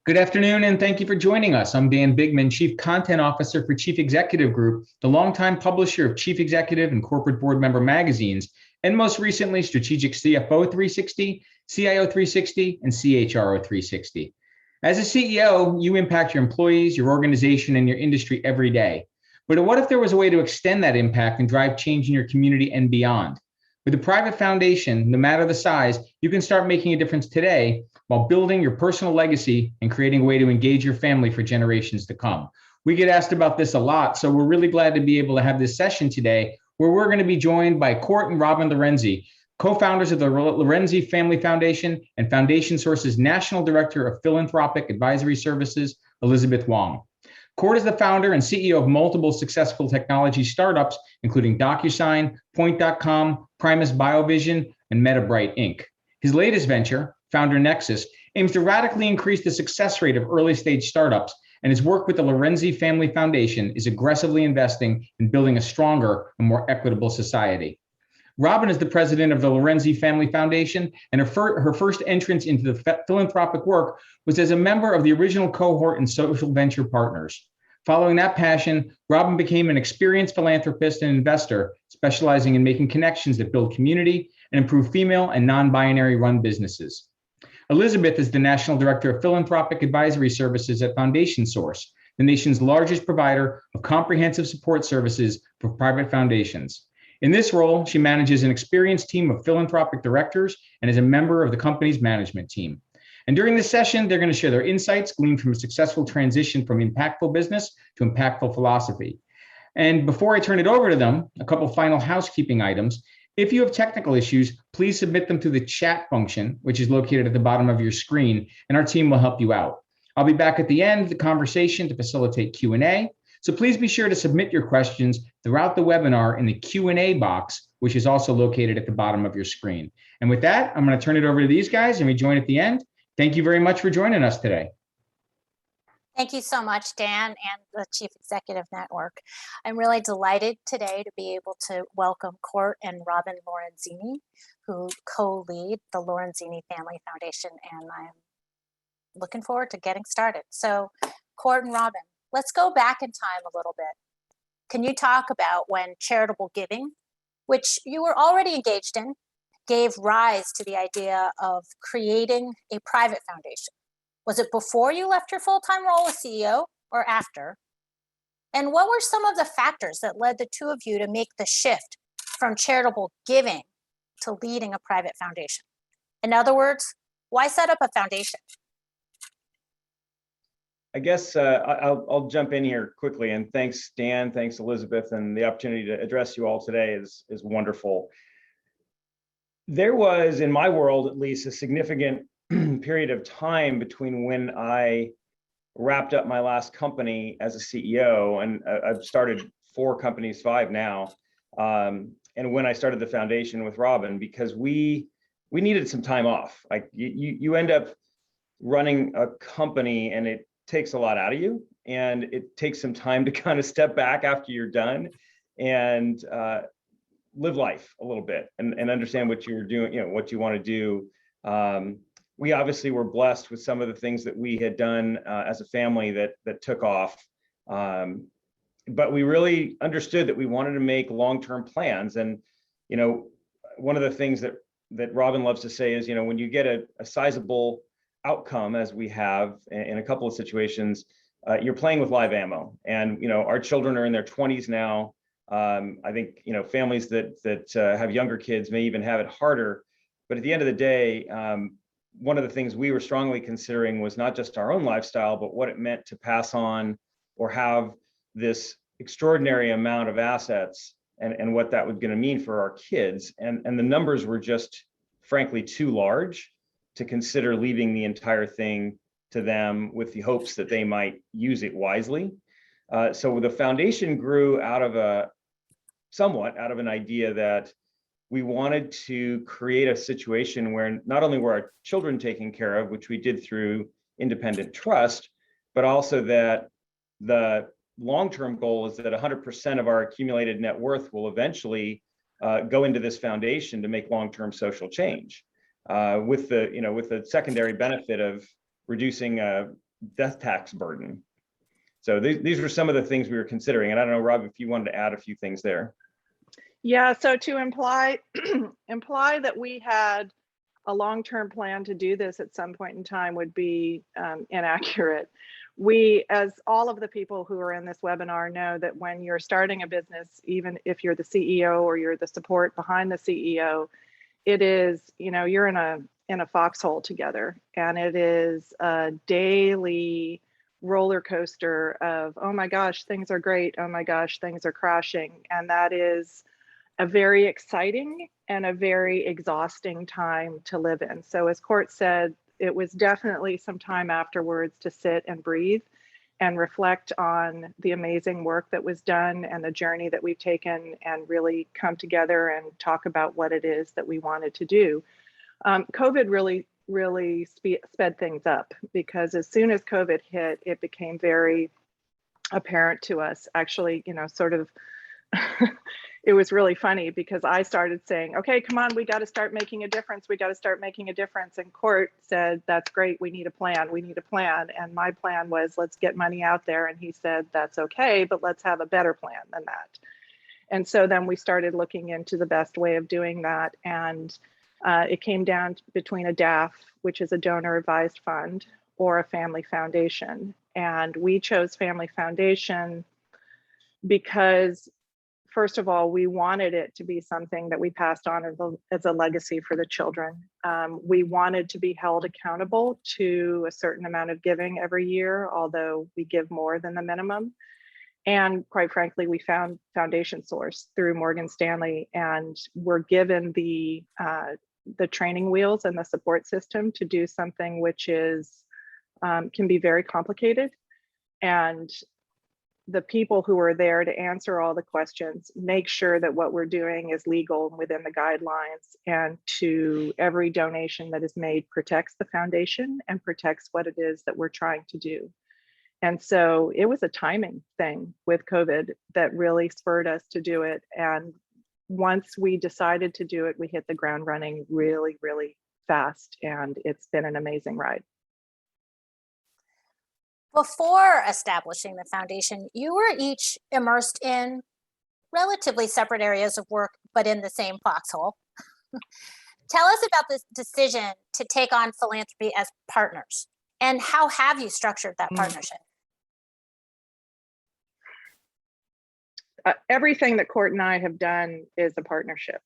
Good afternoon, and thank you for joining us. I'm Dan Bigman, Chief Content Officer for Chief Executive Group, the longtime publisher of Chief Executive and Corporate Board Member magazines, and most recently, Strategic CFO 360, CIO 360, and CHRO 360. As a CEO, you impact your employees, your organization, and your industry every day. But what if there was a way to extend that impact and drive change in your community and beyond? With a private foundation, no matter the size, you can start making a difference today while building your personal legacy and creating a way to engage your family for generations to come. We get asked about this a lot, so we're really glad to be able to have this session today where we're going to be joined by Court and Robin Lorenzini, co-founders of the Lorenzini Family Foundation and Foundation Source's National Director of Philanthropic Advisory Services, Elizabeth Wong. Court is the founder and CEO of multiple successful technology startups, including DocuSign, Point.com, Primus BioVision, and MetaBright Inc. His latest venture, Founder Nexus, aims to radically increase the success rate of early-stage startups, and his work with the Lorenzini Family Foundation is aggressively investing in building a stronger and more equitable society. Robin is the president of the Lorenzini Family Foundation, and her first entrance into the philanthropic work was as a member of the original cohort in Social Venture Partners. Following that passion, Robin became an experienced philanthropist and investor, specializing in making connections that build community and improve female and non-binary run businesses. Elizabeth is the National Director of Philanthropic Advisory Services at Foundation Source, the nation's largest provider of comprehensive support services for private foundations. In this role, she manages an experienced team of philanthropic directors and is a member of the company's management team. And during this session, they're going to share their insights gleaned from a successful transition from impactful business to impactful philosophy. And before I turn it over to them, a couple final housekeeping items. If you have technical issues, please submit them through the chat function, which is located at the bottom of your screen, and our team will help you out. I'll be back at the end of the conversation to facilitate Q&A. So please be sure to submit your questions throughout the webinar in the Q&A box, which is also located at the bottom of your screen. And with that, I'm going to turn it over to these guys and we join at the end. Thank you very much for joining us today. Thank you so much, Dan and the Chief Executive Network. I'm really delighted today to be able to welcome Court and Robin Lorenzini, who co-lead the Lorenzini Family Foundation, and I'm looking forward to getting started. So, Court and Robin, let's go back in time a little bit. Can you talk about when charitable giving, which you were already engaged in, gave rise to the idea of creating a private foundation? Was it before you left your full-time role as CEO or after? And what were some of the factors that led the two of you to make the shift from charitable giving to leading a private foundation? In other words, why set up a foundation? I guess I'll jump in here quickly, and thanks, Dan, thanks, Elizabeth, and the opportunity to address you all today is wonderful. There was, in my world at least, a significant period of time between when I wrapped up my last company as a CEO, and I've started 4 companies, 5 now, and when I started the foundation with Robin, because we needed some time off. Like you end up running a company and it takes a lot out of you, and it takes some time to kind of step back after you're done and live life a little bit and understand what you're doing, what you want to do. We obviously were blessed with some of the things that we had done as a family that took off. But we really understood that we wanted to make long-term plans. And, one of the things that Robin loves to say is, when you get a sizable outcome, as we have in a couple of situations, you're playing with live ammo. And, our children are in their 20s now. I think, families that have younger kids may even have it harder. But at the end of the day, one of the things we were strongly considering was not just our own lifestyle, but what it meant to pass on or have this extraordinary amount of assets and what that was going to mean for our kids. And the numbers were just, frankly, too large to consider leaving the entire thing to them with the hopes that they might use it wisely. So the foundation grew somewhat out of an idea that we wanted to create a situation where not only were our children taken care of, which we did through independent trust, but also that the long-term goal is that 100% of our accumulated net worth will eventually go into this foundation to make long-term social change, with the secondary benefit of reducing death tax burden. So these were some of the things we were considering. And I don't know, Rob, if you wanted to add a few things there. Yeah, so to imply that we had a long-term plan to do this at some point in time would be inaccurate. We, as all of the people who are in this webinar know, that when you're starting a business, even if you're the CEO or you're the support behind the CEO, it is, you're in a foxhole together, and it is a daily roller coaster of, oh my gosh, things are great, oh my gosh, things are crashing. And that is a very exciting and a very exhausting time to live in. So as Court said, it was definitely some time afterwards to sit and breathe and reflect on the amazing work that was done and the journey that we've taken, and really come together and talk about what it is that we wanted to do. COVID really sped things up, because as soon as COVID hit, it became very apparent to us. Actually, sort of it was really funny, because I started saying, okay, come on, we got to start making a difference. We got to start making a difference. And Court said, that's great. We need a plan. We need a plan. And my plan was, let's get money out there. And he said, that's okay, but let's have a better plan than that. And so then we started looking into the best way of doing that. And it came down between a DAF, which is a donor advised fund, or a family foundation. And we chose family foundation because, first of all, we wanted it to be something that we passed on as a legacy for the children. We wanted to be held accountable to a certain amount of giving every year, although we give more than the minimum. And quite frankly, we found Foundation Source through Morgan Stanley, and we're given the training wheels and the support system to do something which is can be very complicated. And the people who are there to answer all the questions make sure that what we're doing is legal and within the guidelines, and to every donation that is made protects the foundation and protects what it is that we're trying to do. And so it was a timing thing with COVID that really spurred us to do it. And once we decided to do it, we hit the ground running really, really fast. And it's been an amazing ride. Before establishing the foundation, you were each immersed in relatively separate areas of work, but in the same foxhole. Tell us about this decision to take on philanthropy as partners, and how have you structured that partnership? Everything that Court and I have done is a partnership.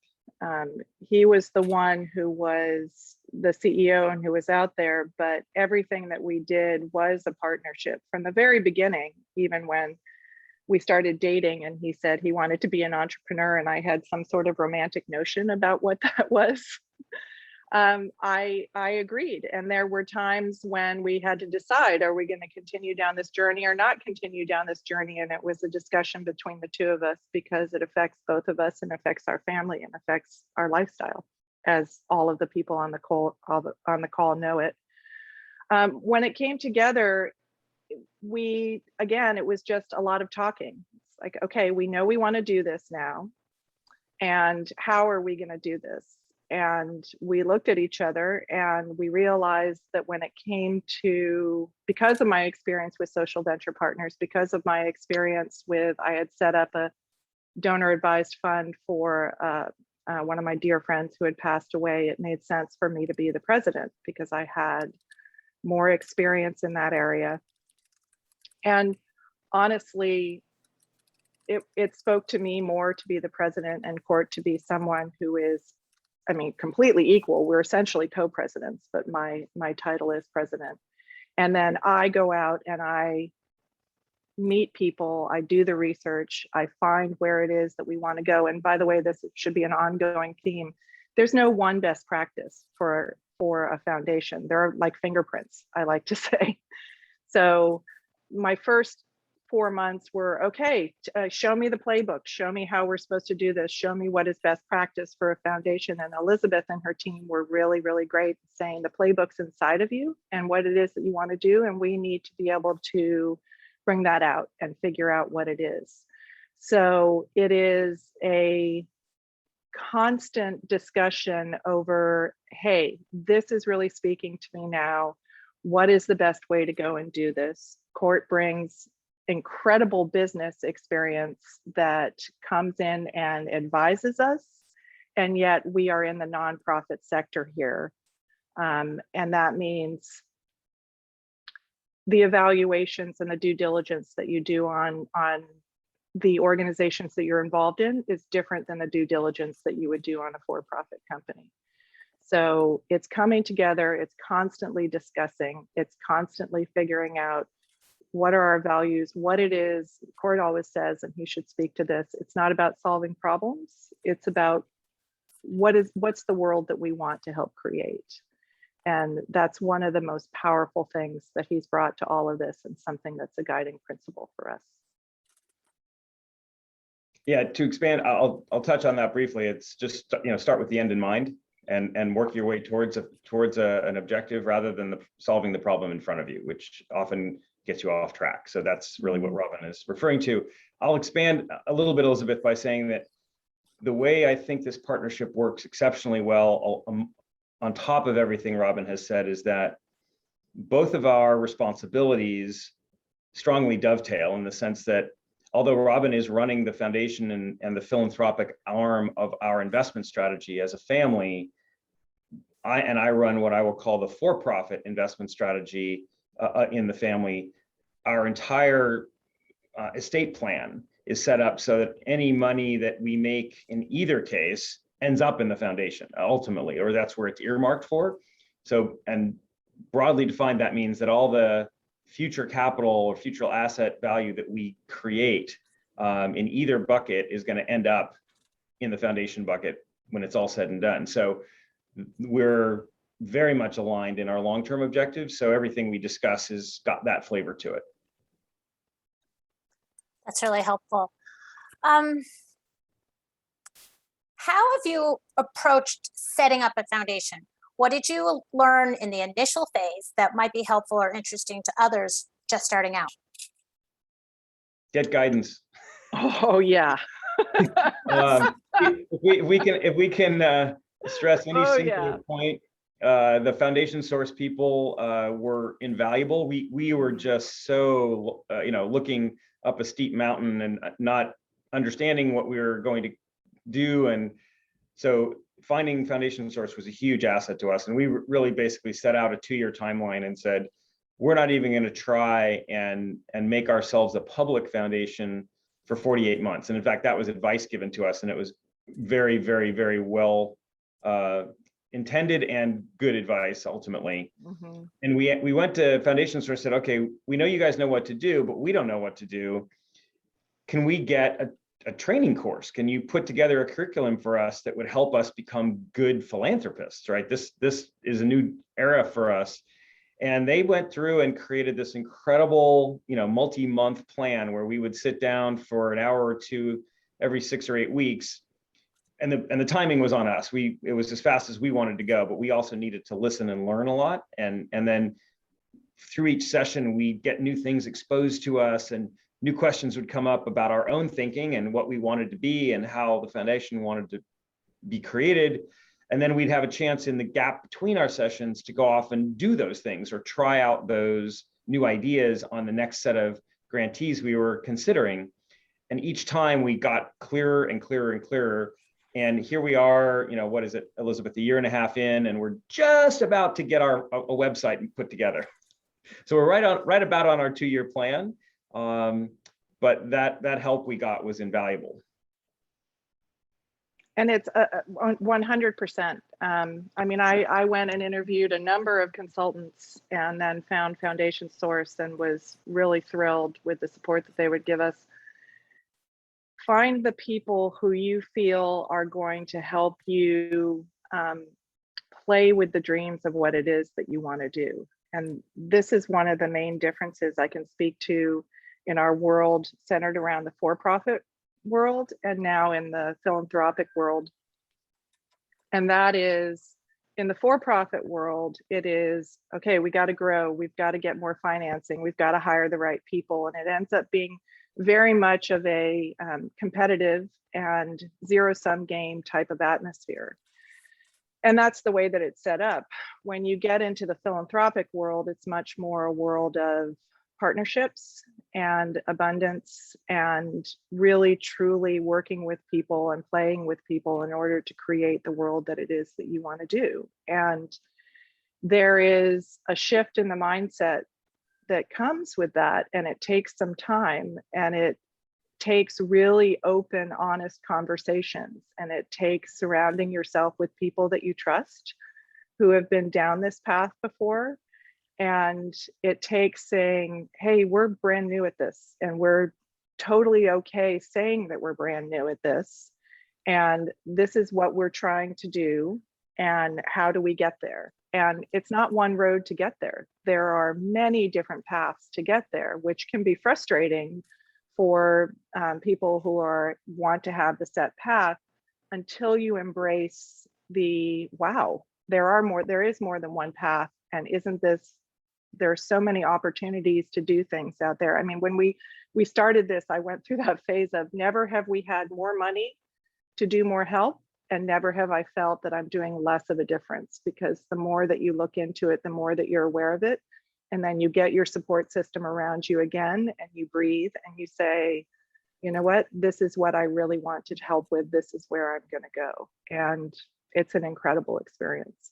He was the one who was the CEO and who was out there, but everything that we did was a partnership from the very beginning. Even when we started dating and he said he wanted to be an entrepreneur and I had some sort of romantic notion about what that was, I agreed. And there were times when we had to decide, are we going to continue down this journey or not continue down this journey? And it was a discussion between the two of us, because it affects both of us and affects our family and affects our lifestyle, as all of the people on the call know it. When it came together, it was just a lot of talking. It's like, okay, we know we want to do this now, and how are we going to do this? And we looked at each other and we realized that when it came to, because of my experience with social venture partners, because of my experience with, I had set up a donor advised fund for one of my dear friends who had passed away, it made sense for me to be the president because I had more experience in that area. And honestly, it spoke to me more to be the president, and Court to be someone who is, completely equal. We're essentially co-presidents, but my title is president. And then I go out and I meet people, I do the research, I find where it is that we want to go. And by the way, this should be an ongoing theme. There's no one best practice for a foundation. There are like fingerprints, I like to say. So my first 4 months were, okay, show me the playbook, show me how we're supposed to do this, show me what is best practice for a foundation. And Elizabeth and her team were really, really great, saying the playbook's inside of you and what it is that you want to do. And we need to be able to bring that out and figure out what it is. So it is a constant discussion over, hey, this is really speaking to me now. what is the best way to go and do this? Court brings incredible business experience that comes in and advises us, and yet we are in the nonprofit sector here. And that means the evaluations and the due diligence that you do on the organizations that you're involved in is different than the due diligence that you would do on a for-profit company. So it's coming together, it's constantly discussing, it's constantly figuring out what are our values, what it is. Court always says, and he should speak to this, it's not about solving problems, it's about what's the world that we want to help create. And that's one of the most powerful things that he's brought to all of this, and something that's a guiding principle for us. Yeah, to expand, I'll touch on that briefly. It's just, start with the end in mind and work your way towards an objective rather than solving the problem in front of you, which often gets you off track. So that's really what Robin is referring to. I'll expand a little bit, Elizabeth, by saying that the way I think this partnership works exceptionally well, on top of everything Robin has said, is that both of our responsibilities strongly dovetail, in the sense that although Robin is running the foundation and the philanthropic arm of our investment strategy as a family, I run what I will call the for-profit investment strategy in the family. Our entire estate plan is set up so that any money that we make in either case ends up in the foundation ultimately, or that's where it's earmarked for. So, and broadly defined, that means that all the future capital or future asset value that we create in either bucket is going to end up in the foundation bucket when it's all said and done. So we're very much aligned in our long-term objectives. So everything we discuss has got that flavor to it. That's really helpful. How have you approached setting up a foundation? What did you learn in the initial phase that might be helpful or interesting to others just starting out? Get guidance. Oh yeah. If we can stress any single point, the Foundation Source people were invaluable. We were just so looking up a steep mountain and not understanding what we were going to do, and so finding Foundation Source was a huge asset to us. And we really basically set out a 2-year timeline and said, we're not even going to try and make ourselves a public foundation for 48 months. And in fact, that was advice given to us, and it was very, very, very well intended and good advice ultimately. Mm-hmm. And we went to Foundation Source and said, okay, we know you guys know what to do, but we don't know what to do. Can we get a training course? Can you put together a curriculum for us that would help us become good philanthropists, right? This is a new era for us. And they went through and created this incredible, multi-month plan where we would sit down for an hour or two every 6 or 8 weeks. And the timing was on us. It was as fast as we wanted to go, but we also needed to listen and learn a lot. And then through each session, we'd get new things exposed to us, and new questions would come up about our own thinking and what we wanted to be and how the foundation wanted to be created. And then we'd have a chance in the gap between our sessions to go off and do those things or try out those new ideas on the next set of grantees we were considering. And each time we got clearer and clearer and clearer. And here we are, what is it, Elizabeth, 1.5 years in, and we're just about to get a website put together. So we're right about on our 2-year plan. But that help we got was invaluable. And it's 100%. I went and interviewed a number of consultants and then found Foundation Source and was really thrilled with the support that they would give us. Find the people who you feel are going to help you play with the dreams of what it is that you want to do. And this is one of the main differences I can speak to in our world centered around the for-profit world and now in the philanthropic world. And that is, in the for-profit world, it is, okay, we got to grow, we've got to get more financing, we've got to hire the right people. And it ends up being very much of a competitive and zero-sum game type of atmosphere. And that's the way that it's set up. When you get into the philanthropic world, it's much more a world of partnerships and abundance and really truly working with people and playing with people in order to create the world that it is that you want to do. And there is a shift in the mindset that comes with that, and it takes some time, and it takes really open, honest conversations, and it takes surrounding yourself with people that you trust who have been down this path before. And it takes saying, hey, we're brand new at this, and we're totally okay saying that we're brand new at this, and this is what we're trying to do, and how do we get there? And it's not one road to get there. There are many different paths to get there, which can be frustrating for people who want to have the set path, until you embrace the, wow, there is more than one path. And there are so many opportunities to do things out there. I mean, when we started this, I went through that phase of never have we had more money to do more help, and never have I felt that I'm doing less of a difference, because the more that you look into it, the more that you're aware of it. And then you get your support system around you again, and you breathe and you say, you know what, this is what I really want to help with. This is where I'm going to go. And it's an incredible experience.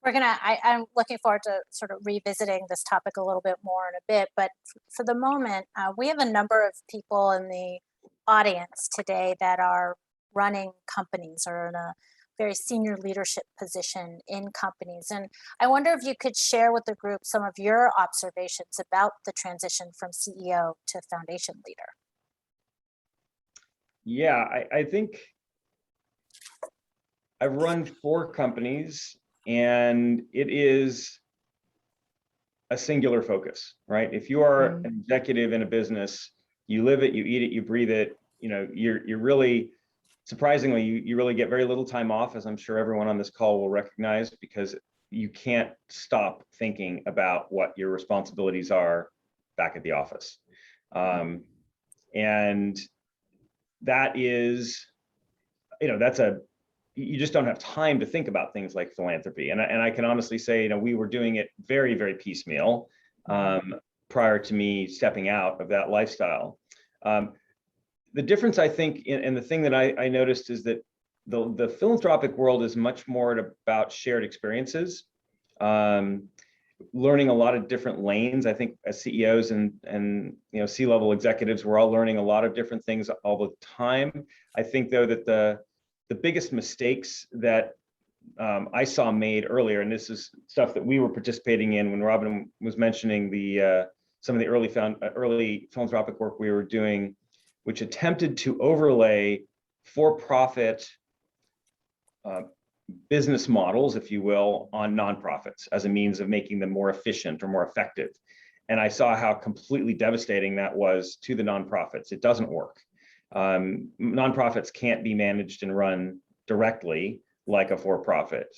I'm looking forward to sort of revisiting this topic a little bit more in a bit, but for the moment, we have a number of people in the audience today that are running companies or in a very senior leadership position in companies. And I wonder if you could share with the group some of your observations about the transition from CEO to foundation leader. Yeah, I think I've run 4 companies, and it is a singular focus, right? If you are an executive in a business, you live it, you eat it, you breathe it, you know, you're really, surprisingly, you really get very little time off, as I'm sure everyone on this call will recognize, because you can't stop thinking about what your responsibilities are back at the office. And that is, you know, you just don't have time to think about things like philanthropy. And I can honestly say, you know, we were doing it very, very piecemeal prior to me stepping out of that lifestyle. The difference, I think, and the thing that I noticed is that the philanthropic world is much more about shared experiences, learning a lot of different lanes. I think as CEOs and you know, C-level executives, we're all learning a lot of different things all the time. I think, though, that the biggest mistakes that I saw made earlier, and this is stuff that we were participating in when Robin was mentioning some of the early philanthropic work we were doing, which attempted to overlay for-profit business models, if you will, on nonprofits as a means of making them more efficient or more effective. And I saw how completely devastating that was to the nonprofits. It doesn't work. Nonprofits can't be managed and run directly like a for-profit.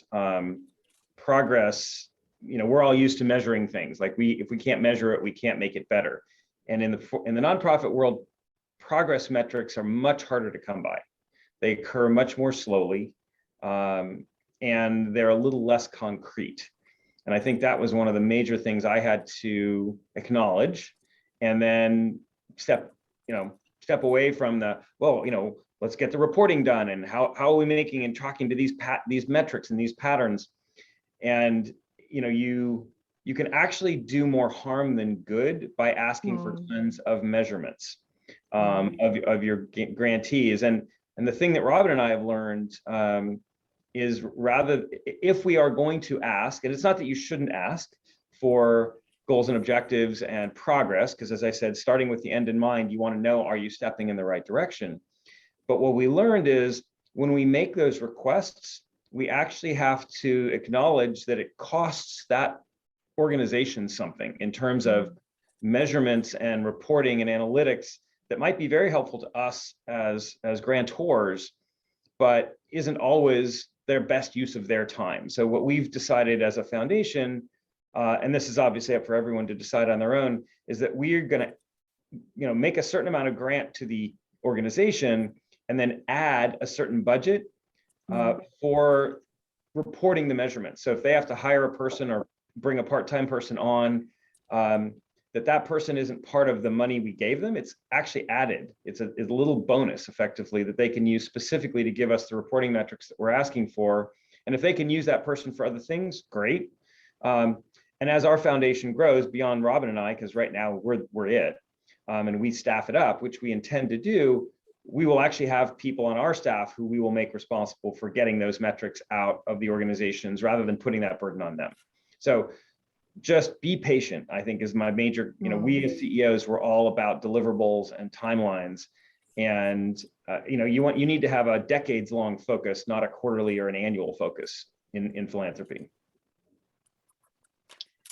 Progress, you know, we're all used to measuring things. Like if we can't measure it, we can't make it better. And in the nonprofit world, progress metrics are much harder to come by. They occur much more slowly, and they're a little less concrete. And I think that was one of the major things I had to acknowledge, and then step away from let's get the reporting done, and how are we making and tracking to these metrics and these patterns. And you know, you can actually do more harm than good by asking for tons of measurements of your grantees. And the thing that Robin and I have learned is, rather, if we are going to ask, and it's not that you shouldn't ask for goals and objectives and progress, because as I said, starting with the end in mind, you want to know, are you stepping in the right direction? But what we learned is, when we make those requests, we actually have to acknowledge that it costs that organization something in terms of measurements and reporting and analytics that might be very helpful to us as grantors, but isn't always their best use of their time. So what we've decided as a foundation, and this is obviously up for everyone to decide on their own, is that we're going to, make a certain amount of grant to the organization, and then add a certain budget for reporting the measurements. So if they have to hire a person or bring a part-time person on, that person isn't part of the money we gave them. It's actually added. It's a little bonus effectively that they can use specifically to give us the reporting metrics that we're asking for. And if they can use that person for other things, great. And as our foundation grows beyond Robin and I, because right now we're it, and we staff it up, which we intend to do, we will actually have people on our staff who we will make responsible for getting those metrics out of the organizations rather than putting that burden on them. So just be patient, I think, is my major, we as CEOs, we're all about deliverables and timelines. And, you need to have a decades long focus, not a quarterly or an annual focus in philanthropy.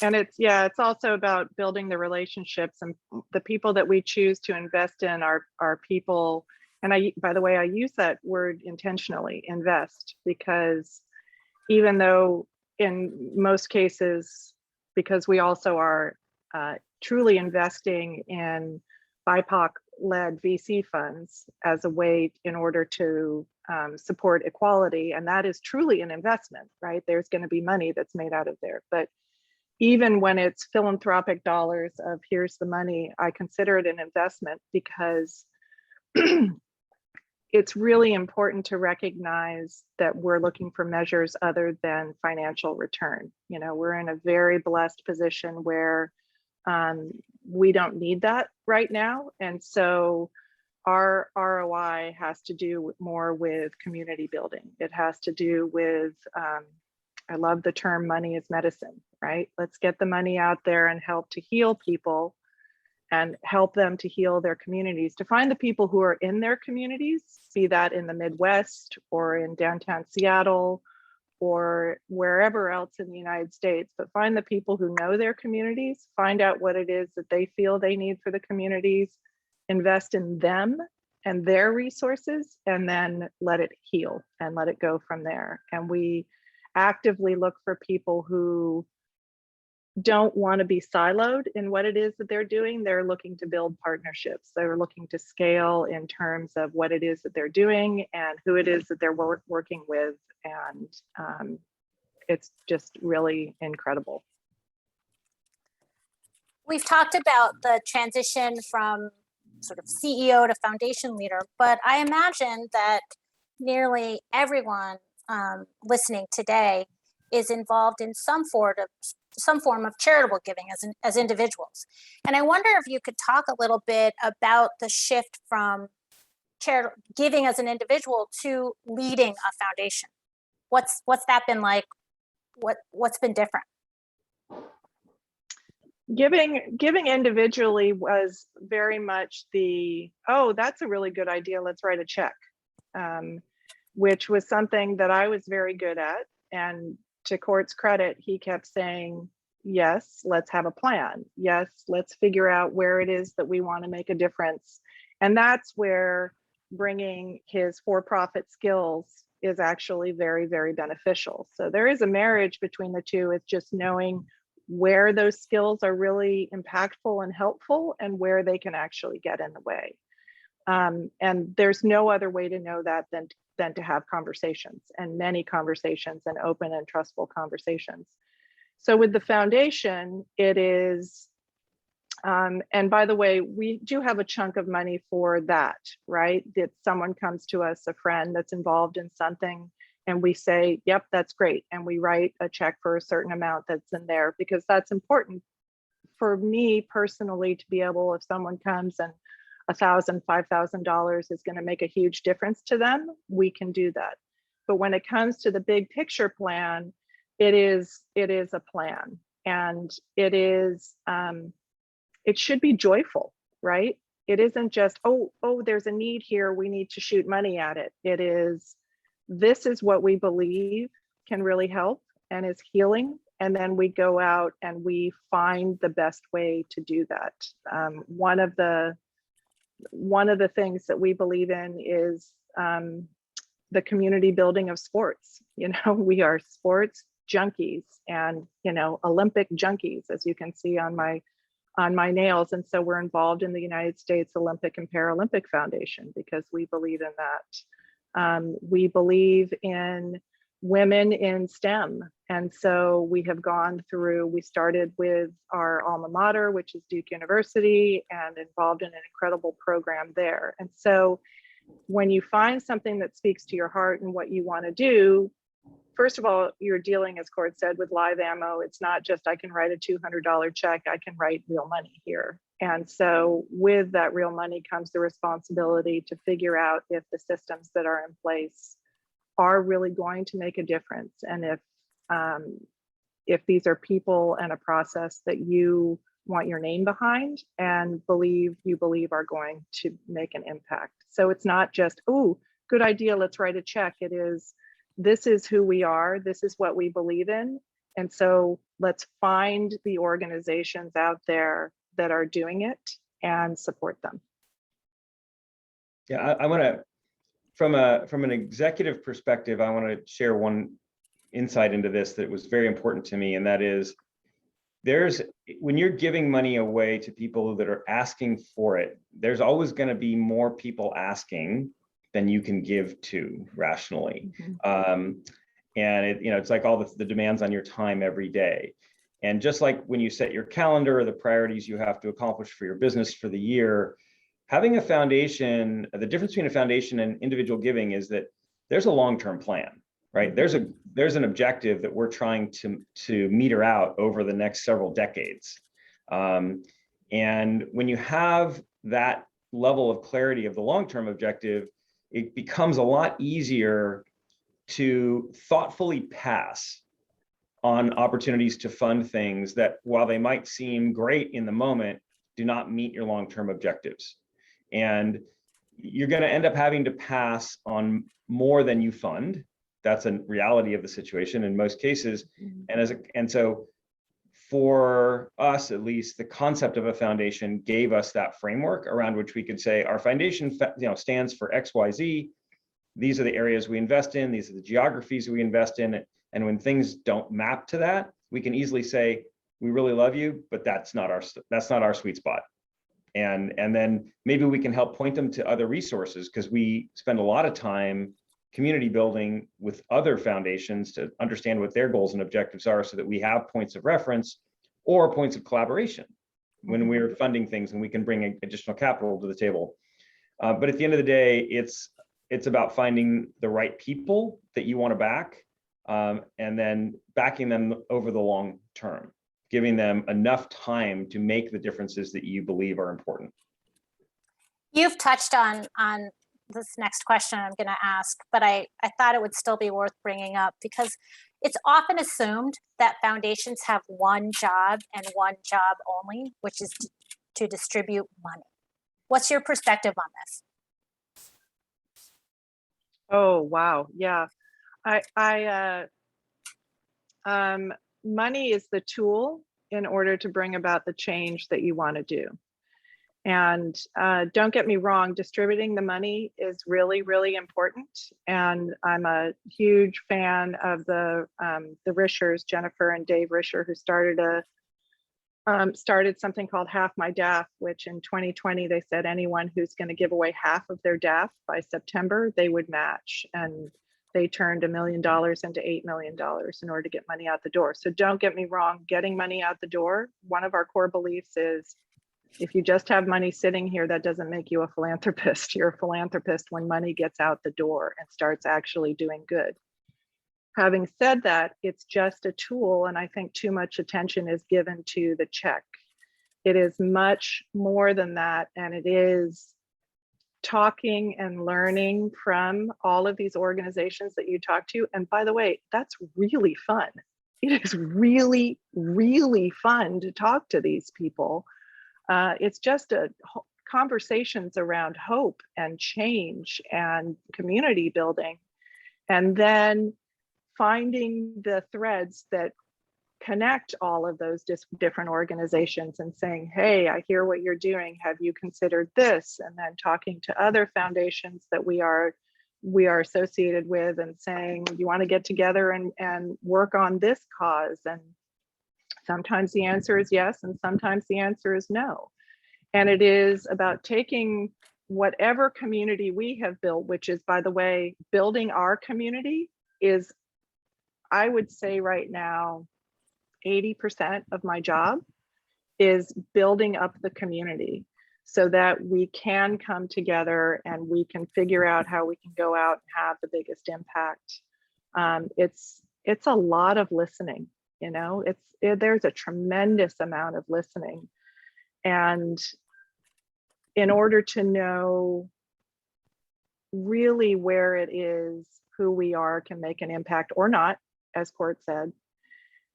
And it's also about building the relationships, and the people that we choose to invest in are people. And by the way, I use that word intentionally, invest, because even though in most cases, because we also are truly investing in BIPOC-led VC funds as a way in order to support equality, and that is truly an investment, right? There's going to be money that's made out of there. But even when it's philanthropic dollars of here's the money, I consider it an investment because it's really important to recognize that we're looking for measures other than financial return. We're in a very blessed position where we don't need that right now. And so our ROI has to do more with community building. It has to do with, I love the term money is medicine, right? Let's get the money out there and help to heal people and help them to heal their communities, to find the people who are in their communities, be that in the Midwest or in downtown Seattle or wherever else in the United States, but find the people who know their communities, find out what it is that they feel they need for the communities, invest in them and their resources, and then let it heal and let it go from there. And we actively look for people who don't want to be siloed in what it is that they're doing. They're looking to build partnerships. They're looking to scale in terms of what it is that they're doing and who it is that they're working with. And it's just really incredible. We've talked about the transition from sort of CEO to foundation leader, but I imagine that nearly everyone listening today is involved in some form of charitable giving as individuals. And I wonder if you could talk a little bit about the shift from giving as an individual to leading a foundation. What's that been like? What's been different? Giving individually was very much oh, that's a really good idea, let's write a check, which was something that I was very good at. And to Court's credit, he kept saying, yes, let's have a plan. Yes, let's figure out where it is that we want to make a difference. And that's where bringing his for-profit skills is actually very, very beneficial. So there is a marriage between the two. It's just knowing where those skills are really impactful and helpful and where they can actually get in the way. And there's no other way to know that than to have conversations, and many conversations, and open and trustful conversations. So with the foundation, it is, and by the way, we do have a chunk of money for that, right? That someone comes to us, a friend that's involved in something, and we say, yep, that's great. And we write a check for a certain amount that's in there, because that's important for me personally to be able, if someone comes and $1,000, $5,000 is going to make a huge difference to them, we can do that. But when it comes to the big picture plan, it is a plan, and it should be joyful, right? It isn't just, oh, there's a need here, we need to shoot money at it. It is, this is what we believe can really help and is healing. And then we go out and we find the best way to do that. One of the things that we believe in is the community building of sports. We are sports junkies and, Olympic junkies, as you can see on my nails. And so we're involved in the United States Olympic and Paralympic Foundation because we believe in that. We believe in women in STEM. And so we have gone through, we started with our alma mater, which is Duke University, and involved in an incredible program there. And so when you find something that speaks to your heart and what you want to do, first of all, you're dealing, as Court said, with live ammo. It's not just I can write a $200 check, I can write real money here. And so with that real money comes the responsibility to figure out if the systems that are in place are really going to make a difference. And if these are people and a process that you want your name behind and you believe are going to make an impact. So it's not just, oh, good idea, let's write a check. It is, this is who we are, this is what we believe in. And so let's find the organizations out there that are doing it and support them. Yeah, I want to, from an executive perspective, I want to share one insight into this that was very important to me, and that is, when you're giving money away to people that are asking for it, there's always going to be more people asking than you can give to rationally. Mm-hmm. And it's like all the demands on your time every day. And just like when you set your calendar or the priorities you have to accomplish for your business for the year, having a foundation, the difference between a foundation and individual giving is that there's a long-term plan, right? There's an objective that we're trying to meter out over the next several decades. And when you have that level of clarity of the long-term objective, it becomes a lot easier to thoughtfully pass on opportunities to fund things that, while they might seem great in the moment, do not meet your long-term objectives. And you're going to end up having to pass on more than you fund. That's a reality of the situation in most cases. And so for us, at least, the concept of a foundation gave us that framework around which we could say our foundation stands for XYZ. These are the areas we invest in. These are the geographies we invest in. And when things don't map to that, we can easily say, we really love you, but that's not our sweet spot. And then maybe we can help point them to other resources, because we spend a lot of time community building with other foundations to understand what their goals and objectives are, so that we have points of reference or points of collaboration when we're funding things, and we can bring additional capital to the table. But at the end of the day, it's about finding the right people that you want to back, and then backing them over the long term, giving them enough time to make the differences that you believe are important. You've touched on this next question I'm going to ask, but I thought it would still be worth bringing up, because it's often assumed that foundations have one job and one job only, which is to distribute money. What's your perspective on this? Oh, wow. Yeah. Money is the tool in order to bring about the change that you want to do. And don't get me wrong, distributing the money is really, really important. And I'm a huge fan of the Rishers, Jennifer and Dave Risher, who started something called Half My DAF, which in 2020, they said anyone who's going to give away half of their DAF by September, they would match. And they turned $1 million into $8 million in order to get money out the door. So don't get me wrong, getting money out the door, one of our core beliefs is, if you just have money sitting here, that doesn't make you a philanthropist. You're a philanthropist when money gets out the door and starts actually doing good. Having said that, it's just a tool, and I think too much attention is given to the check. It is much more than that, and it is talking and learning from all of these organizations that you talk to. And by the way, that's really fun. It is really, really fun to talk to these people. It's just conversations around hope and change and community building, and then finding the threads that connect all of those different organizations and saying, hey, I hear what you're doing. Have you considered this? And then talking to other foundations that we are associated with and saying, you want to get together and work on this cause? And sometimes the answer is yes, and sometimes the answer is no. And it is about taking whatever community we have built, which is, by the way, building our community is, I would say right now, 80% of my job is building up the community so that we can come together and we can figure out how we can go out and have the biggest impact. It's a lot of listening, you know, there's a tremendous amount of listening. And in order to know really where it is, who we are can make an impact or not, as Court said,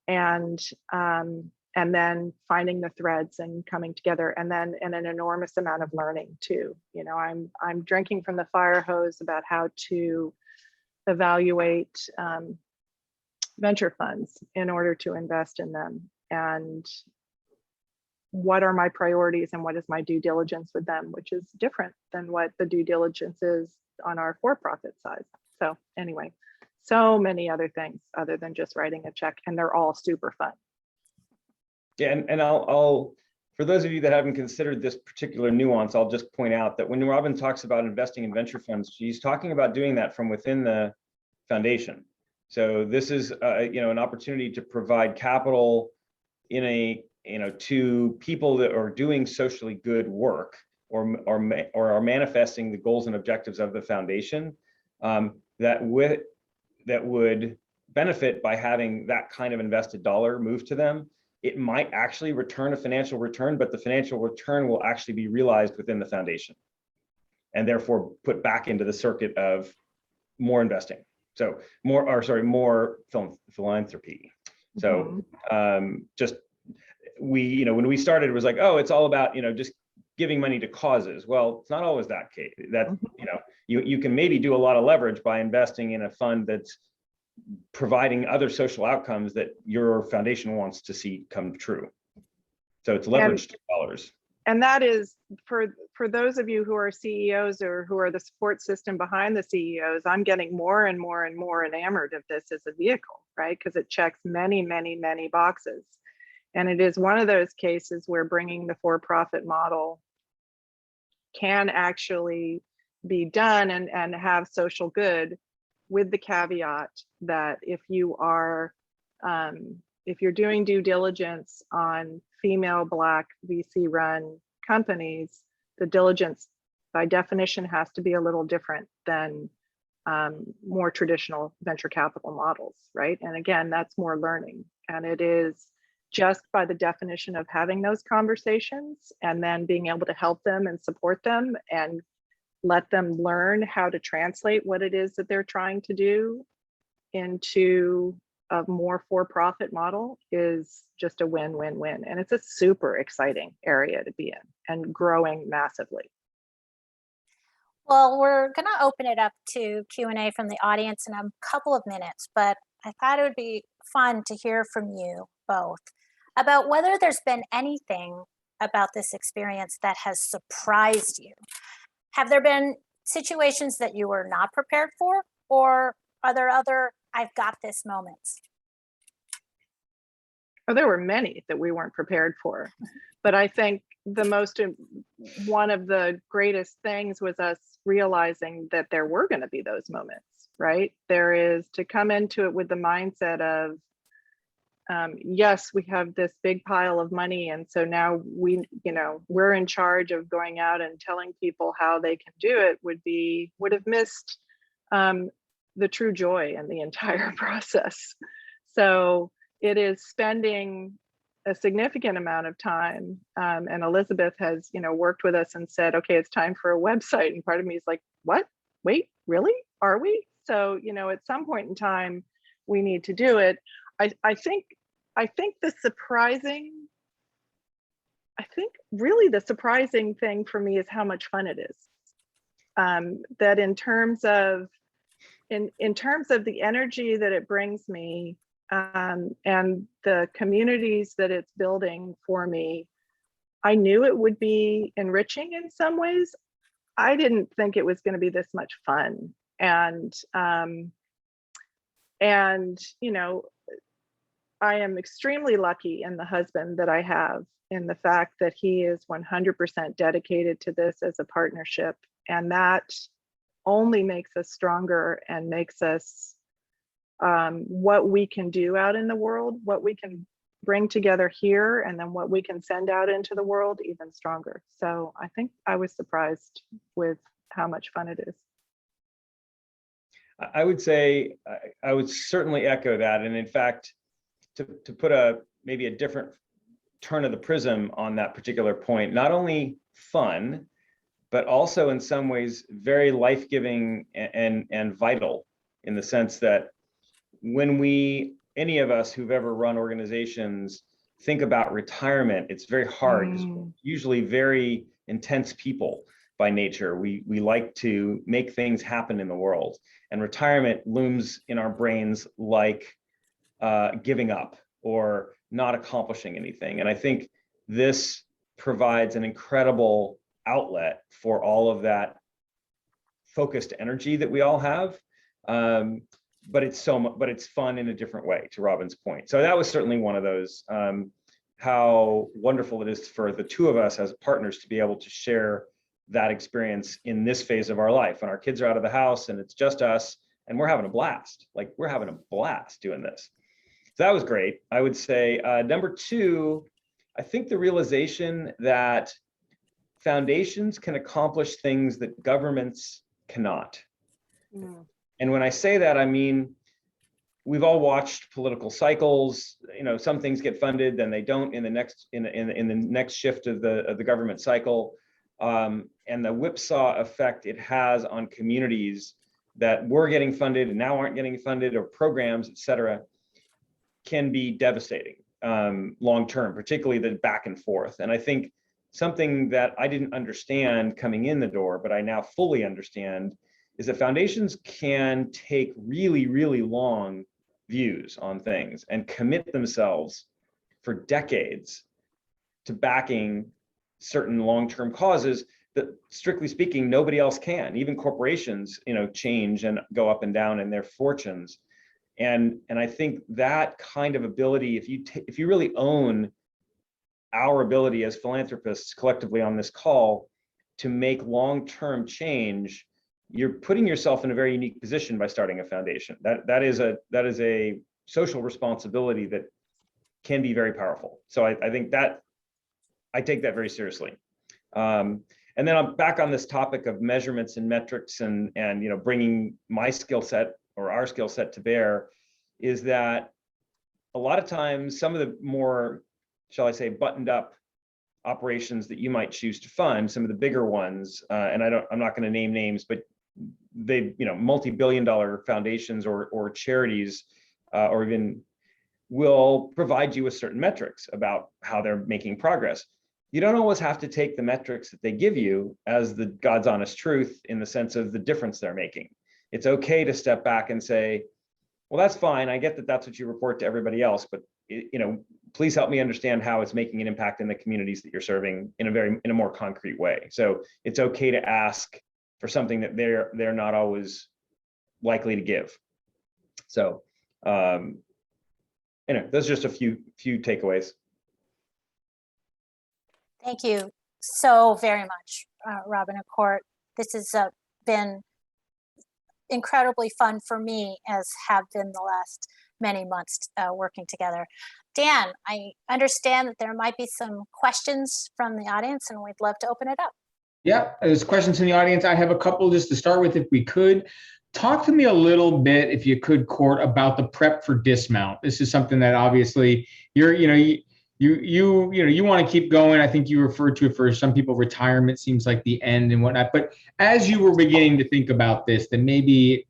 and then finding the threads and coming together, and then an enormous amount of learning too. You know, I'm drinking from the fire hose about how to evaluate venture funds in order to invest in them, and what are my priorities and what is my due diligence with them, which is different than what the due diligence is on our for-profit side. So anyway, so many other things other than just writing a check, and they're all super fun. Yeah, and I'll for those of you that haven't considered this particular nuance, I'll just point out that when Robin talks about investing in venture funds, she's talking about doing that from within the foundation. So this is an opportunity to provide capital in a to people that are doing socially good work or are manifesting the goals and objectives of the foundation, that would benefit by having that kind of invested dollar move to them. It might actually return a financial return, but the financial return will actually be realized within the foundation and therefore put back into the circuit of more investing. So more philanthropy. So just when we started, it was like, oh, it's all about, just giving money to causes. Well, it's not always that case. That, you can maybe do a lot of leverage by investing in a fund that's providing other social outcomes that your foundation wants to see come true. So it's leveraged dollars. And that is for those of you who are CEOs or who are the support system behind the CEOs, I'm getting more and more and more enamored of this as a vehicle, right? Because it checks many, many, many boxes. And it is one of those cases where bringing the for-profit model can actually be done and have social good, with the caveat that if you're doing due diligence on female Black VC run companies, the diligence by definition has to be a little different than more traditional venture capital models, right? And again, that's more learning. And it is just by the definition of having those conversations and then being able to help them and support them and let them learn how to translate what it is that they're trying to do into a more for-profit model is just a win-win-win. And it's a super exciting area to be in and growing massively. Well, we're going to open it up to Q&A from the audience in a couple of minutes, but I thought it would be fun to hear from you both about whether there's been anything about this experience that has surprised you. Have there been situations that you were not prepared for, or are there other I've got this moments? Oh, there were many that we weren't prepared for, but I think one of the greatest things was us realizing that there were going to be those moments, right? There is to come into it with the mindset of, yes, we have this big pile of money, and so now we're in charge of going out and telling people how they can do it would have missed the true joy in the entire process. So it is spending a significant amount of time, and Elizabeth has worked with us and said, okay, it's time for a website, and part of me is like, what? Wait, really? Are we? So at some point in time we need to do it. I think the surprising thing for me is how much fun it is. That in terms of the energy that it brings me, and the communities that it's building for me, I knew it would be enriching in some ways. I didn't think it was going to be this much fun. And I am extremely lucky in the husband that I have in the fact that he is 100% dedicated to this as a partnership. And that only makes us stronger and makes us what we can do out in the world, what we can bring together here, and then what we can send out into the world even stronger. So I think I was surprised with how much fun it is. I would say, I would certainly echo that. And in fact, to put maybe a different turn of the prism on that particular point, not only fun, but also in some ways very life-giving and vital, in the sense that when any of us who've ever run organizations think about retirement, it's very hard. 'Cause we're usually very intense people by nature. We like to make things happen in the world, and retirement looms in our brains like giving up or not accomplishing anything. And I think this provides an incredible outlet for all of that focused energy that we all have. But it's fun in a different way, to Robin's point. So that was certainly one of those, how wonderful it is for the two of us as partners to be able to share that experience in this phase of our life. When our kids are out of the house and it's just us, and we're having a blast. Like, we're having a blast doing this. So that was great. I would say number two, I think the realization that foundations can accomplish things that governments cannot. And when I say that, I mean, we've all watched political cycles. You know, some things get funded, then they don't in the next shift of the government cycle. And the whipsaw effect it has on communities that were getting funded and now aren't getting funded, or programs, et cetera, can be devastating long term, particularly the back and forth. And I think something that I didn't understand coming in the door, but I now fully understand, is that foundations can take really, really long views on things and commit themselves for decades to backing certain long-term causes that, strictly speaking, nobody else can. Even corporations, change and go up and down in their fortunes. And I think that kind of ability, if you really own our ability as philanthropists collectively on this call to make long-term change, you're putting yourself in a very unique position by starting a foundation. That is a social responsibility that can be very powerful. So I think that I take that very seriously. And then I'm back on this topic of measurements and metrics and bringing my skill set or our skill set to bear, is that a lot of times some of the more, shall I say, buttoned up operations that you might choose to fund, some of the bigger ones, and I'm not going to name names, but they, multi-billion-dollar foundations or charities, or even will provide you with certain metrics about how they're making progress. You don't always have to take the metrics that they give you as the God's honest truth, in the sense of the difference they're making. It's okay to step back and say, well, that's fine. I get that that's what you report to everybody else, but please help me understand how it's making an impact in the communities that you're serving in a more concrete way. So it's okay to ask for something that they're not always likely to give. So those are just a few takeaways. Thank you so very much, Robin and Court. This has been incredibly fun for me, as have been the last many months working together. Dan, I understand that there might be some questions from the audience, and we'd love to open it up. Yeah, there's questions in the audience. I have a couple just to start with, if we could. Talk to me a little bit, if you could, Court, about the prep for dismount. This is something that obviously you want to keep going. I think you referred to it, for some people, retirement seems like the end and whatnot. But as you were beginning to think about this, then maybe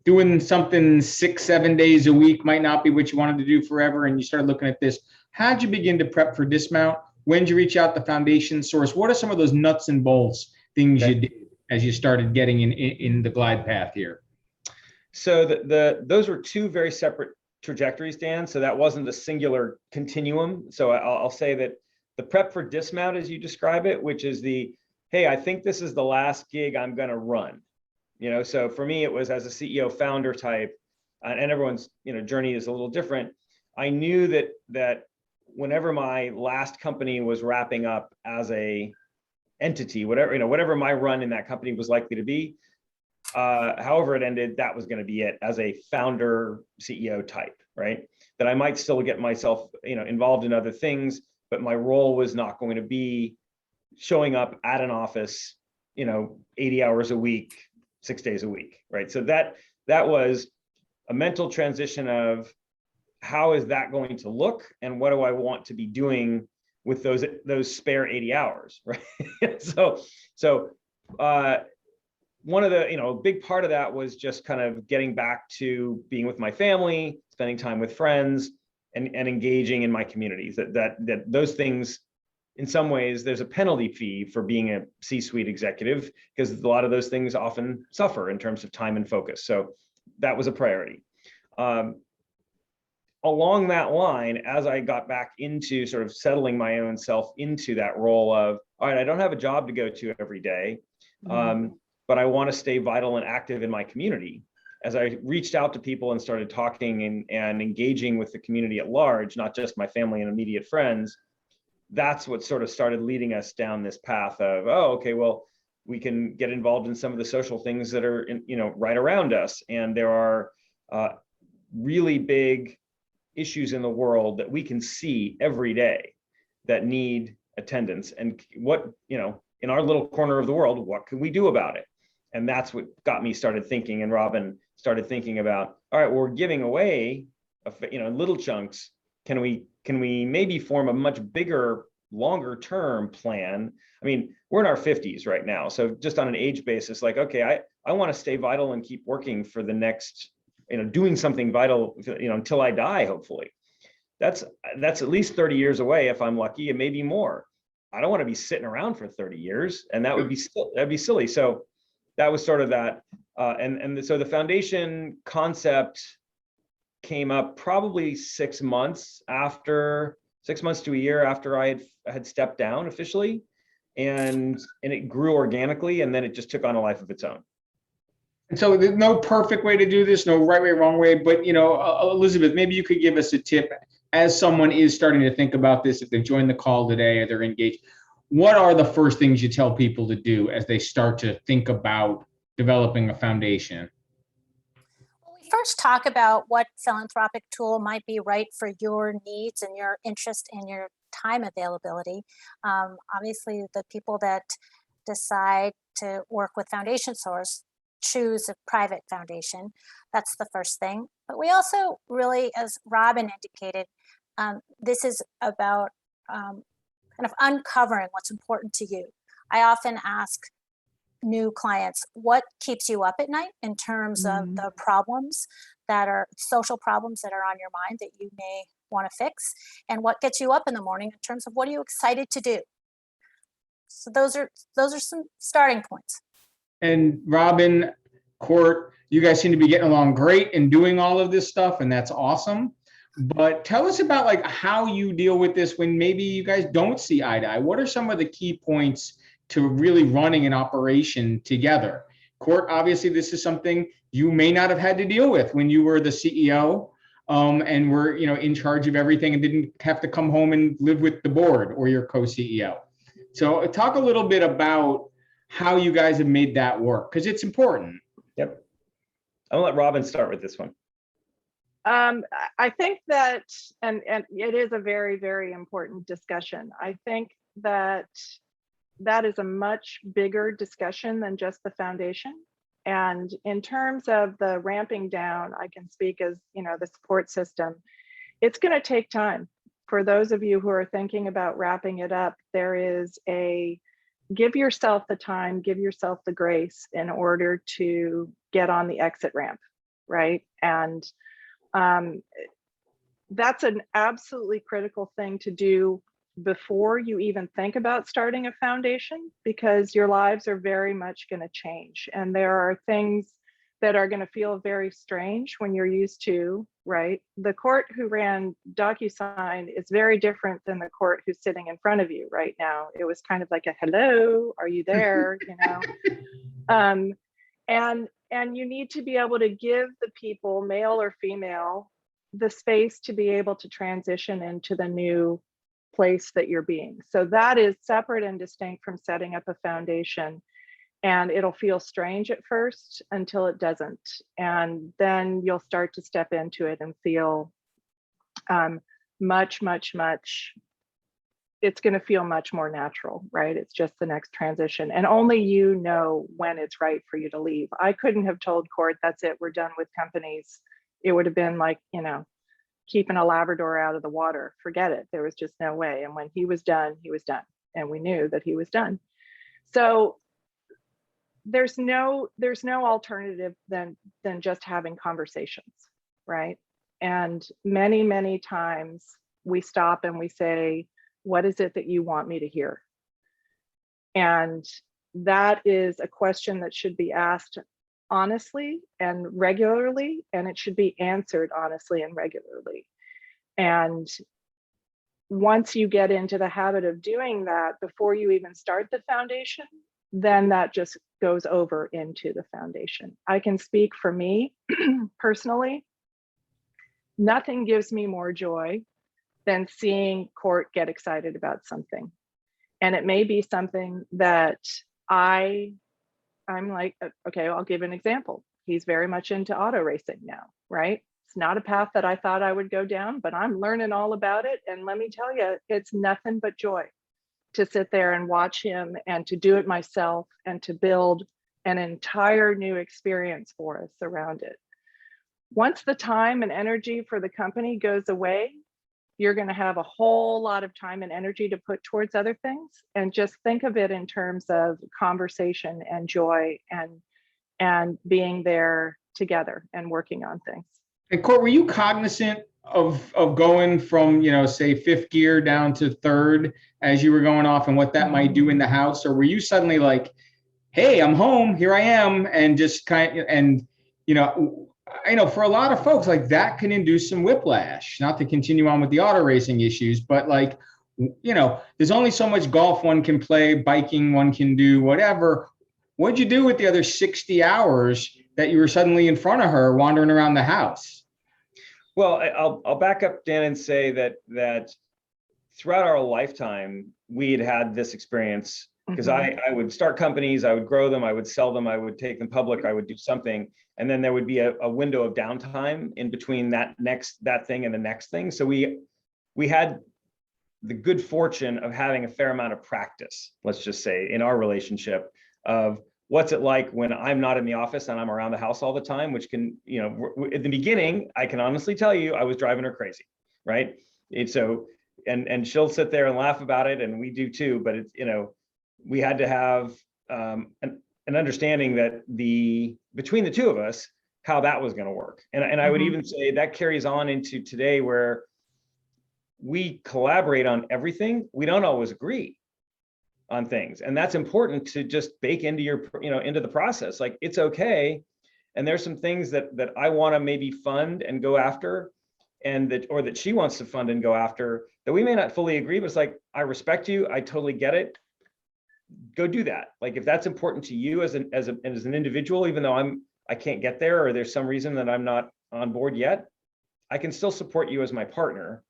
doing something 6-7 days a week might not be what you wanted to do forever, and you started looking at this. How'd you begin to prep for dismount? When did you reach out to foundation source? What are some of those nuts and bolts things you did as you started getting in the glide path here? So those were two very separate trajectories, Dan. So that wasn't a singular continuum. So I'll say that the prep for dismount, as you describe it, which is hey, I think this is the last gig I'm going to run. So for me, it was as a CEO founder type, and everyone's journey is a little different. I knew that whenever my last company was wrapping up as a entity, whatever my run in that company was likely to be, however it ended, that was going to be it as a founder CEO type, right? That I might still get myself, involved in other things, but my role was not going to be showing up at an office, 80 hours a week, 6 days a week, right? So that was a mental transition of how is that going to look, and what do I want to be doing with those spare 80 hours, right? So one of the, a big part of that was just kind of getting back to being with my family, spending time with friends, and engaging in my communities. That those things, in some ways, there's a penalty fee for being a C-suite executive, because a lot of those things often suffer in terms of time and focus. So that was a priority. Along that line, as I got back into sort of settling my own self into that role of, all right, I don't have a job to go to every day, but I want to stay vital and active in my community. As I reached out to people and started talking and engaging with the community at large, not just my family and immediate friends, that's what sort of started leading us down this path of, oh, okay, well, we can get involved in some of the social things that are, right around us. And there are really big issues in the world that we can see every day that need attendance. And what, in our little corner of the world, what can we do about it? And that's what got me started thinking, and Robin started thinking about, all right, we're giving away, little chunks. Can we maybe form a much bigger, longer term plan? I mean, we're in our 50s right now. So just on an age basis, like, okay, I want to stay vital and keep working for the next, doing something vital, until I die, hopefully. That's at least 30 years away if I'm lucky, and maybe more. I don't want to be sitting around for 30 years, and that'd be silly. So that was sort of that. So the foundation concept came up probably 6 months to a year after I had stepped down officially, and it grew organically, and then it just took on a life of its own. And so there's no perfect way to do this, no right way, wrong way, but Elizabeth, maybe you could give us a tip as someone is starting to think about this, if they've joined the call today or they're engaged. What are the first things you tell people to do as they start to think about developing a foundation? Well, we first talk about what philanthropic tool might be right for your needs and your interest and your time availability. Obviously, the people that decide to work with Foundation Source choose a private foundation. That's the first thing. But we also really, as Robin indicated, this is about kind of uncovering what's important to you. I often ask new clients, what keeps you up at night in terms of the problems that are social problems that are on your mind that you may want to fix, and what gets you up in the morning in terms of what are you excited to do. So those are some starting points. And Robin, Court, you guys seem to be getting along great and doing all of this stuff, and that's awesome. But tell us about like how you deal with this when maybe you guys don't see eye to eye. What are some of the key points to really running an operation together? Court, obviously this is something you may not have had to deal with when you were the CEO and were in charge of everything and didn't have to come home and live with the board or your co-CEO. So talk a little bit about how you guys have made that work, because it's important. Yep. I'll let Robin start with this one. I think that, and it is a very, very important discussion. I think that is a much bigger discussion than just the foundation. And in terms of the ramping down, I can speak as, the support system. It's going to take time. For those of you who are thinking about wrapping it up, there is give yourself the time, give yourself the grace in order to get on the exit ramp, right? And that's an absolutely critical thing to do before you even think about starting a foundation, because your lives are very much going to change. And there are things that are going to feel very strange when you're used to, right? The Court who ran DocuSign is very different than the Court who's sitting in front of you right now. It was kind of like a hello, are you there? And you need to be able to give the people, male or female, the space to be able to transition into the new place that you're being. So that is separate and distinct from setting up a foundation. And it'll feel strange at first until it doesn't. And then you'll start to step into it and feel much, it's going to feel much more natural, right? It's just the next transition. And only you know when it's right for you to leave. I couldn't have told Court, that's it, we're done with companies. It would have been like, you know, keeping a Labrador out of the water. Forget it. There was just no way. And when he was done, he was done. And we knew that he was done. So there's no alternative than just having conversations, right? And many times we stop and we say, what is it that you want me to hear? And that is a question that should be asked honestly and regularly, and it should be answered honestly and regularly. And once you get into the habit of doing that before you even start the foundation, then that just goes over into the foundation. I can speak for me personally. Nothing gives me more joy than seeing Court get excited about something. And it may be something that I'm like, okay, I'll give an example. He's very much into auto racing now, right? It's not a path that I thought I would go down, but I'm learning all about it. And let me tell you, it's nothing but joy to sit there and watch him and to do it myself and to build an entire new experience for us around it. Once the time and energy for the company goes away, you're going to have a whole lot of time and energy to put towards other things. And just think of it in terms of conversation and joy and being there together and working on things. And Court, were you cognizant of going from, you know, say fifth gear down to third as you were going off and what that might do in the house? Or were you suddenly like, hey, I'm home, here I am, and just kind of, and, you know, I know for a lot of folks, like that can induce some whiplash, not to continue on with the auto racing issues, but like, you know, there's only so much golf one can play, biking one can do, whatever. What'd you do with the other 60 hours that you were suddenly in front of her wandering around the house? Well, I'll back up, Dan, and say that throughout our lifetime, we had this experience because I would start companies, I would grow them, I would sell them, I would take them public, I would do something. And then there would be a window of downtime in between that thing and the next thing. So we had the good fortune of having a fair amount of practice, let's just say, in our relationship of what's it like when I'm not in the office and I'm around the house all the time, which can, you know, at the beginning, I can honestly tell you, I was driving her crazy, right? And so, and she'll sit there and laugh about it, and we do too, but it's, you know, we had to have an understanding that between the two of us, how that was going to work. And I would even say that carries on into today where we collaborate on everything. We don't always agree on things. And that's important to just bake into your, you know, into the process. Like, it's okay. And there's some things that I want to maybe fund and go after, and that she wants to fund and go after, that we may not fully agree, but it's like, I respect you. I totally get it. Go do that. Like, if that's important to you as an individual, even though I can't get there, or there's some reason that I'm not on board yet, I can still support you as my partner,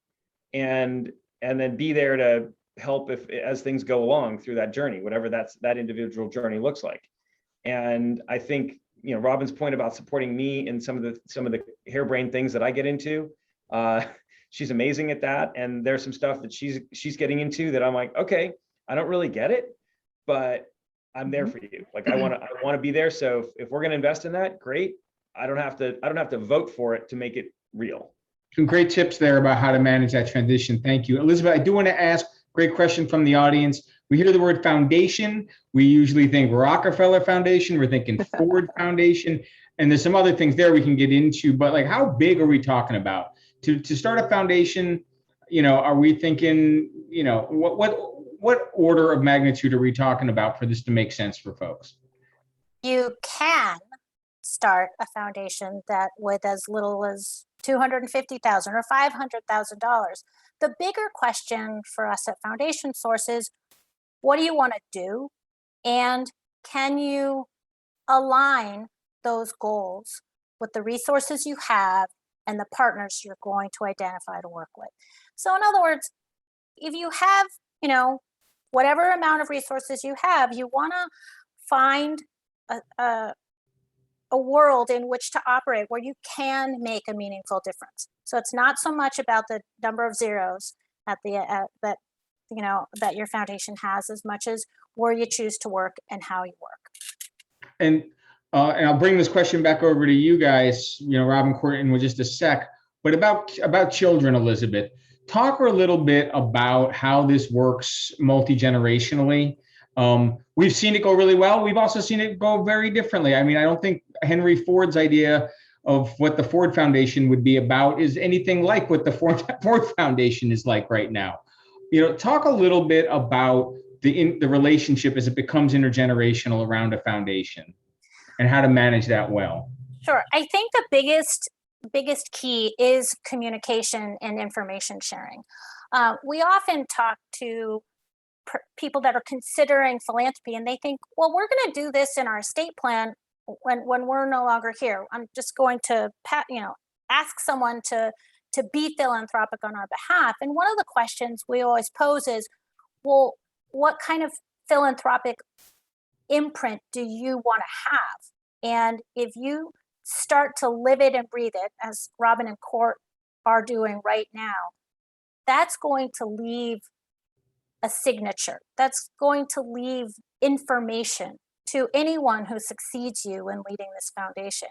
and then be there to help as things go along through that journey, whatever that individual journey looks like. And I think, you know, Robin's point about supporting me in some of the harebrained things that I get into, she's amazing at that. And there's some stuff that she's getting into that I'm like, okay, I don't really get it, but I'm there for you. Like, I want to be there. So if we're going to invest in that, great. I don't have to vote for it to make it real. Some great tips there about how to manage that transition. Thank you. Elizabeth, I do want to ask, great question from the audience. We hear the word foundation. We usually think Rockefeller Foundation. We're thinking Ford Foundation. And there's some other things there we can get into, but like, how big are we talking about? To start a foundation, you know, are we thinking, you know, what order of magnitude are we talking about for this to make sense for folks? You can start a foundation that with as little as $250,000 or $500,000. The bigger question for us at Foundation Source is, what do you want to do? And can you align those goals with the resources you have and the partners you're going to identify to work with. So in other words, if you have, whatever amount of resources you have, you want to find a world in which to operate where you can make a meaningful difference. So it's not so much about the number of zeros at the that your foundation has, as much as where you choose to work and how you work. And I'll bring this question back over to you guys, Robin, Court, in just a sec. But about children, Elizabeth, talk a little bit about how this works multi-generationally. We've seen it go really well. We've also seen it go very differently. I mean, I don't think Henry Ford's idea of what the Ford Foundation would be about is anything like what the Ford Foundation is like right now. Talk a little bit about the relationship as it becomes intergenerational around a foundation and how to manage that well. Sure. I think the biggest key is communication and information sharing. We often talk to people that are considering philanthropy, and they think, well, we're going to do this in our estate plan when we're no longer here. I'm just going to ask someone to be philanthropic on our behalf. And one of the questions we always pose is, well, what kind of philanthropic imprint do you want to have? And if you start to live it and breathe it, as Robin and Court are doing right now, that's going to leave a signature. That's going to leave information to anyone who succeeds you in leading this foundation.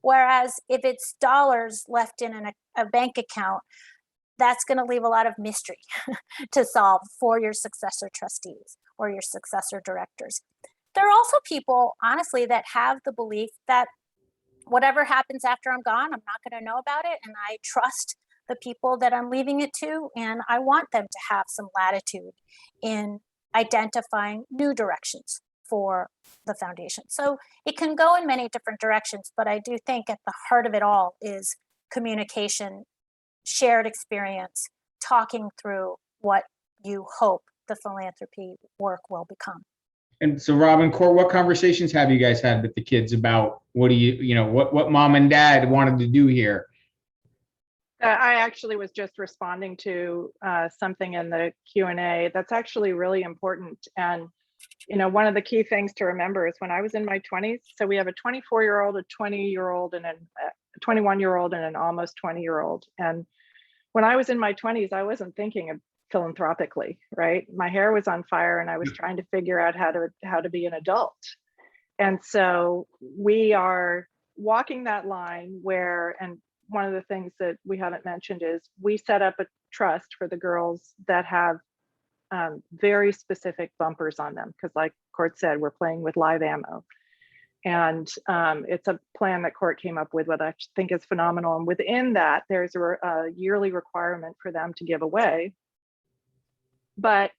Whereas if it's dollars left in a bank account, that's going to leave a lot of mystery to solve for your successor trustees or your successor directors. There are also people, honestly, that have the belief that whatever happens after I'm gone, I'm not going to know about it. And I trust the people that I'm leaving it to, and I want them to have some latitude in identifying new directions for the foundation. So it can go in many different directions, but I do think at the heart of it all is communication, shared experience, talking through what you hope the philanthropy work will become. And so, Robin, Court, what conversations have you guys had with the kids about what mom and dad wanted to do here? I actually was just responding to something in the Q&A that's actually really important. And, one of the key things to remember is when I was in my 20s, so we have a 24-year-old, a 20-year-old, and a 21-year-old, and an almost 20-year-old. And when I was in my 20s, I wasn't thinking of philanthropically, right? My hair was on fire and I was trying to figure out how to be an adult. And so we are walking that line where, and one of the things that we haven't mentioned is we set up a trust for the girls that have very specific bumpers on them. Because like Court said, we're playing with live ammo. And it's a plan that Court came up with, what I think is phenomenal. And within that, there's a yearly requirement for them to give away. But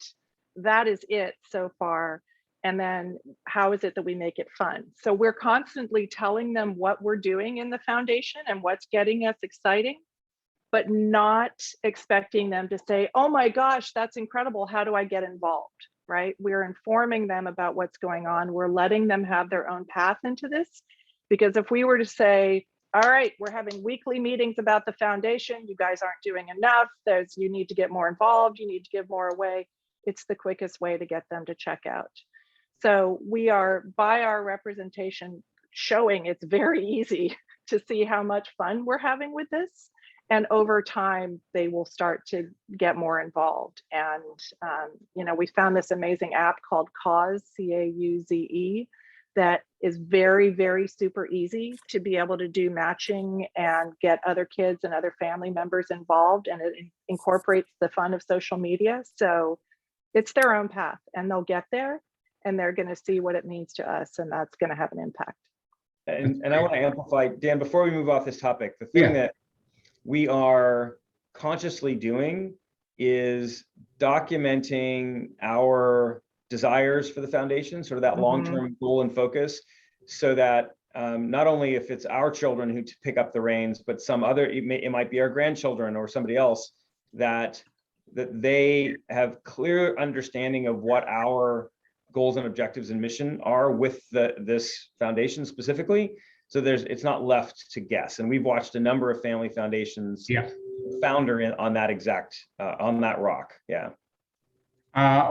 that is it so far. And then how is it that we make it fun? So we're constantly telling them what we're doing in the foundation and what's getting us exciting, but not expecting them to say, oh my gosh, that's incredible. How do I get involved? Right? We're informing them about what's going on. We're letting them have their own path into this. Because if we were to say, all right, we're having weekly meetings about the foundation, you guys aren't doing enough, you need to get more involved, you need to give more away, it's the quickest way to get them to check out. So we are, by our representation, showing it's very easy to see how much fun we're having with this. And over time, they will start to get more involved. And, we found this amazing app called Cauze, C-A-U-Z-E, that is very, very super easy to be able to do matching and get other kids and other family members involved. And it incorporates the fun of social media. So it's their own path and they'll get there and they're going to see what it means to us. And that's going to have an impact. And I want to amplify, Dan, before we move off this topic, the thing that we are consciously doing is documenting our desires for the foundation, sort of that long-term goal and focus, so that not only if it's our children who pick up the reins, but some other, it might be our grandchildren or somebody else, that they have clear understanding of what our goals and objectives and mission are with this foundation specifically, So it's not left to guess. And we've watched a number of family foundations founder on that rock. Yeah.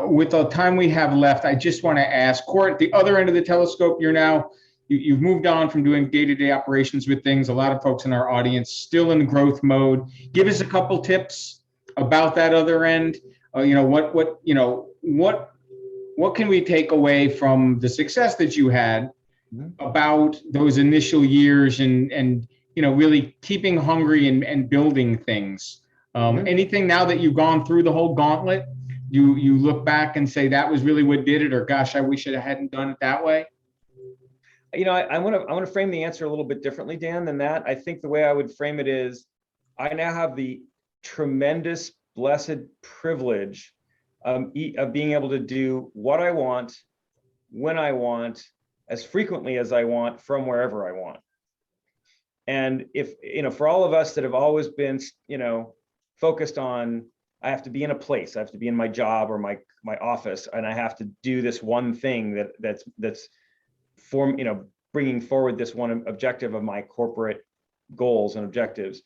With the time we have left, I just want to ask, Court, at the other end of the telescope, you've moved on from doing day-to-day operations with things. A lot of folks in our audience still in growth mode. Give us a couple tips about that other end. What can we take away from the success that you had about those initial years and really keeping hungry and building things? Anything now that you've gone through the whole gauntlet, you look back and say that was really what did it, or gosh, I wish I hadn't done it that way? I want to frame the answer a little bit differently, Dan, than that. I think the way I would frame it is, I now have the tremendous, blessed privilege of being able to do what I want, when I want, as frequently as I want, from wherever I want. And if, for all of us that have always been, focused on, I have to be in a place, I have to be in my job or my office, and I have to do this one thing that's bringing forward this one objective of my corporate goals and objectives.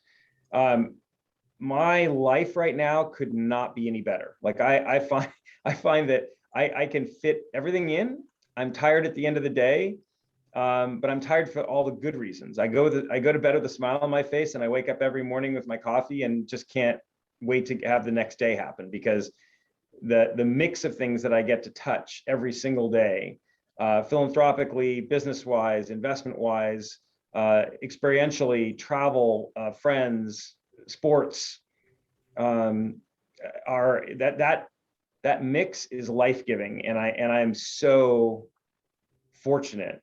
My life right now could not be any better. Like I find that I can fit everything in. I'm tired at the end of the day, but I'm tired for all the good reasons. I go to bed with a smile on my face, and I wake up every morning with my coffee and just can't wait to have the next day happen, because the mix of things that I get to touch every single day, philanthropically, business-wise, investment-wise, experientially, travel, friends, sports, that mix is life-giving, and I'm so fortunate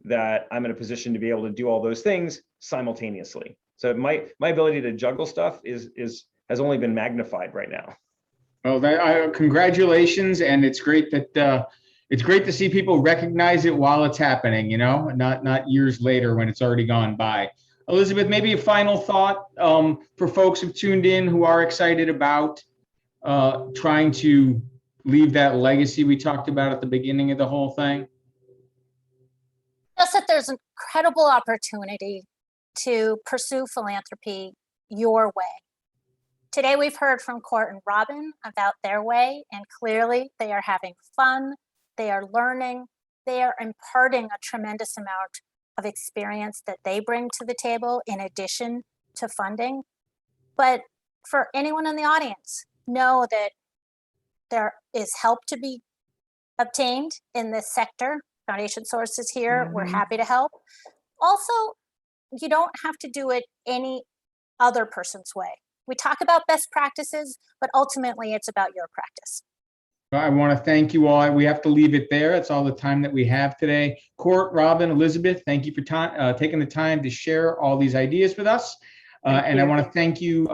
that I'm in a position to be able to do all those things simultaneously. So my ability to juggle stuff has only been magnified right now. Well, congratulations, and it's great that it's great to see people recognize it while it's happening. Not years later when it's already gone by. Elizabeth, maybe a final thought for folks who've tuned in who are excited about trying to leave that legacy we talked about at the beginning of the whole thing. Just that there's an incredible opportunity to pursue philanthropy your way. Today, we've heard from Court and Robin about their way, and clearly they are having fun, they are learning, they are imparting a tremendous amount of experience that they bring to the table in addition to funding. But for anyone in the audience, know that there is help to be obtained in this sector. Foundation Sources here, we're happy to help. Also, you don't have to do it any other person's way. We talk about best practices, but ultimately it's about your practice. I want to thank you all. We have to leave it there. That's all the time that we have today. Court, Robin, Elizabeth, thank you for taking the time to share all these ideas with us. And I want to thank you,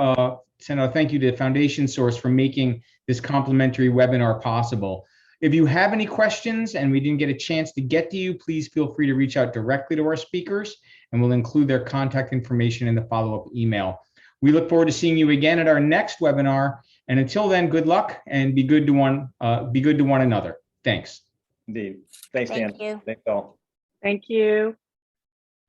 send a thank you to Foundation Source for making this complimentary webinar possible. If you have any questions and we didn't get a chance to get to you, please feel free to reach out directly to our speakers, and we'll include their contact information in the follow-up email. We look forward to seeing you again at our next webinar. And until then, good luck and be good to one another. Thanks. Indeed. Thanks, Dan. Thank you. Thanks all. Thank you.